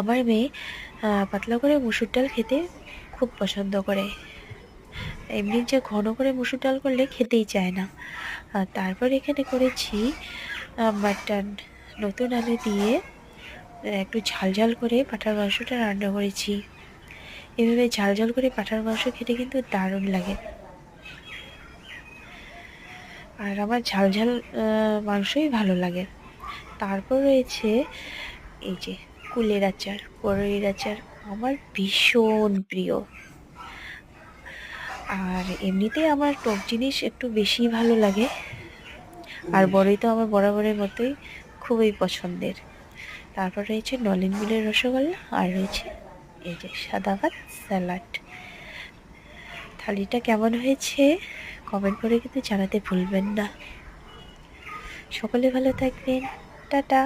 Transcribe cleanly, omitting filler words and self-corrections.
আমার মেয়ে পাতলা করে মুসুর ডাল খেতে খুব পছন্দ করে। এমনি যে ঘন করে মুসুর ডাল করলে খেতেই চায় না। তারপর এখানে করেছি মাটন, নতুন আলু দিয়ে একটু ঝাল ঝাল করে পাঁঠার মাংসটা রান্না করেছি। এভাবে ঝাল ঝাল করে পাঁঠার মাংস খেতে কিন্তু দারুণ লাগে। আর আমার ঝাল ঝাল মাংসই ভালো লাগে। তারপর রয়েছে এই যে কুলের আচার, বড়ইয়ের আচার আমার ভীষণ প্রিয়। আর এমনিতেই আমার টক জিনিস একটু বেশিই ভালো লাগে। আর বড়ই তো আমার বরাবরের মতোই খুবই পছন্দের। তারপর রয়েছে নলেন গুড়ের রসগোল্লা, আর রয়েছে এই যে সাদা ভাত, স্যালাড। থালিটা কেমন হয়েছে কমেন্ট করে কিন্তু জানাতে ভুলবেন না। সকলে ভালো থাকবেন। টাটা।